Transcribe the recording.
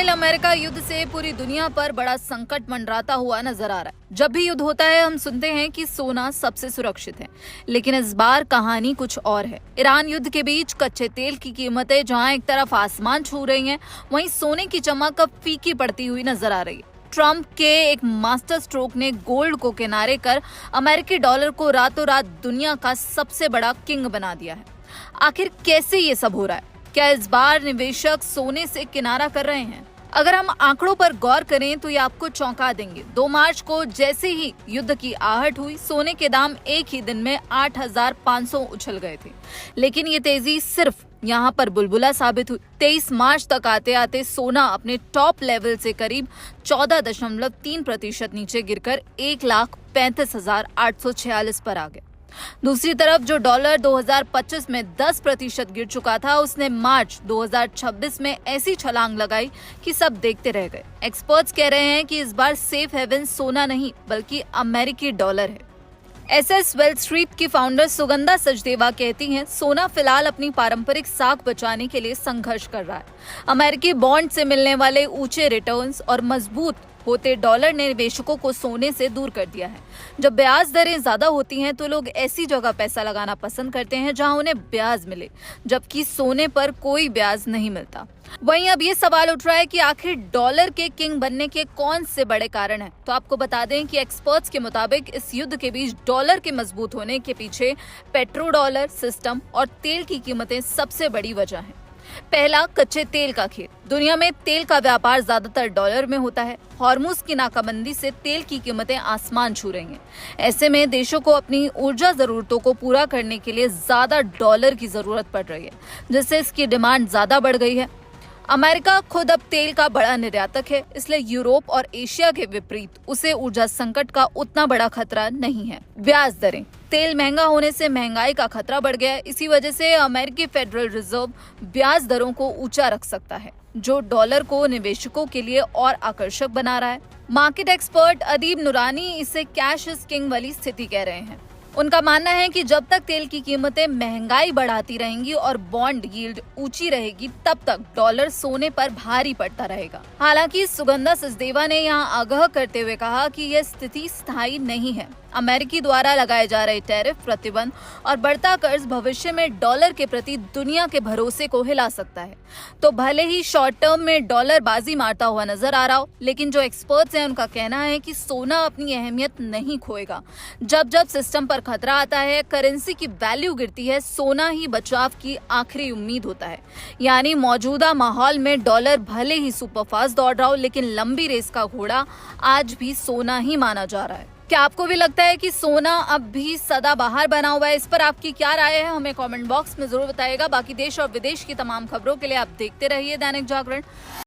America युद्ध से पूरी दुनिया पर बड़ा संकट मंडराता हुआ नजर आ रहा है। जब भी युद्ध होता है हम सुनते हैं कि सोना सबसे सुरक्षित है, लेकिन इस बार कहानी कुछ और है। ईरान युद्ध के बीच कच्चे तेल की कीमतें जहां एक तरफ आसमान छू रही हैं, वहीं सोने की चमक अब फीकी पड़ती हुई नजर आ रही है। ट्रंप के एक मास्टर स्ट्रोक ने गोल्ड को किनारे कर अमेरिकी डॉलर को रातों रात दुनिया का सबसे बड़ा किंग बना दिया है। आखिर कैसे ये सब हो रहा है? क्या इस बार निवेशक सोने से किनारा कर रहे हैं? अगर हम आंकड़ों पर गौर करें तो ये आपको चौंका देंगे। 2 मार्च को जैसे ही युद्ध की आहट हुई, सोने के दाम एक ही दिन में 8,500 उछल गए थे। लेकिन ये तेजी सिर्फ यहाँ पर बुलबुला साबित हुई। 23 मार्च तक आते आते सोना अपने टॉप लेवल से करीब 14.3% नीचे गिरकर 1,35,846 पर आ गया। दूसरी तरफ जो डॉलर 2025 में 10% गिर चुका था, उसने मार्च 2026 में ऐसी छलांग लगाई कि सब देखते रह गए। एक्सपर्ट्स कह रहे हैं कि इस बार सेफ हेवन सोना नहीं बल्कि अमेरिकी डॉलर है। एसएस वेल्थ स्ट्रीट की फाउंडर सुगंधा सचदेवा कहती हैं, सोना फिलहाल अपनी पारंपरिक साख बचाने के लिए संघर्ष कर रहा है। अमेरिकी बॉन्ड से मिलने वाले ऊंचे रिटर्न्स और मजबूत होते डॉलर ने निवेशकों को सोने से दूर कर दिया है। जब ब्याज दरें ज्यादा होती हैं तो लोग ऐसी जगह पैसा लगाना पसंद करते हैं जहां उन्हें ब्याज मिले, जबकि सोने पर कोई ब्याज नहीं मिलता। वहीं अब ये सवाल उठ रहा है कि आखिर डॉलर के किंग बनने के कौन से बड़े कारण हैं? तो आपको बता दें कि एक्सपर्ट्स के मुताबिक इस युद्ध के बीच डॉलर के मजबूत होने के पीछे पेट्रो डॉलर सिस्टम और तेल की कीमतें सबसे बड़ी वजह है। पहला, कच्चे तेल का खेल। दुनिया में तेल का व्यापार ज्यादातर डॉलर में होता है। हॉर्मुज की नाकाबंदी से तेल की कीमतें आसमान छू रही हैं। ऐसे में देशों को अपनी ऊर्जा जरूरतों को पूरा करने के लिए ज्यादा डॉलर की जरूरत पड़ रही है, जिससे इसकी डिमांड ज्यादा बढ़ गई है। अमेरिका खुद अब तेल का बड़ा निर्यातक है, इसलिए यूरोप और एशिया के विपरीत उसे ऊर्जा संकट का उतना बड़ा खतरा नहीं है। ब्याज दरें। तेल महंगा होने से महंगाई का खतरा बढ़ गया है। इसी वजह से अमेरिकी फेडरल रिजर्व ब्याज दरों को ऊंचा रख सकता है, जो डॉलर को निवेशकों के लिए और आकर्षक बना रहा है। मार्केट एक्सपर्ट अदीब नूरानी इसे कैश इज किंग वाली स्थिति कह रहे हैं। उनका मानना है कि जब तक तेल की कीमतें महंगाई बढ़ाती रहेंगी और बॉन्ड यील्ड ऊंची रहेगी, तब तक डॉलर सोने पर भारी पड़ता रहेगा। हालांकि सुगंधा सचदेवा ने यहां आगाह करते हुए कहा कि यह स्थिति स्थायी नहीं है। अमेरिकी द्वारा लगाए जा रहे टैरिफ, प्रतिबंध और बढ़ता कर्ज भविष्य में डॉलर के प्रति दुनिया के भरोसे को हिला सकता है। तो भले ही शॉर्ट टर्म में डॉलर बाजी मारता हुआ नजर आ रहा हो, लेकिन जो एक्सपर्ट्स हैं उनका कहना है कि सोना अपनी अहमियत नहीं खोएगा। जब जब सिस्टम पर खतरा आता है, करेंसी की वैल्यू गिरती है, सोना ही बचाव की आखिरी उम्मीद होता है। यानी मौजूदा माहौल में डॉलर भले ही सुपरफास्ट दौड़ रहा हो, लेकिन लंबी रेस का घोड़ा आज भी सोना ही माना जा रहा है। क्या आपको भी लगता है कि सोना अब भी सदाबहार बना हुआ है? इस पर आपकी क्या राय है, हमें कमेंट बॉक्स में जरूर बताइएगा। बाकी देश और विदेश की तमाम खबरों के लिए आप देखते रहिए दैनिक जागरण।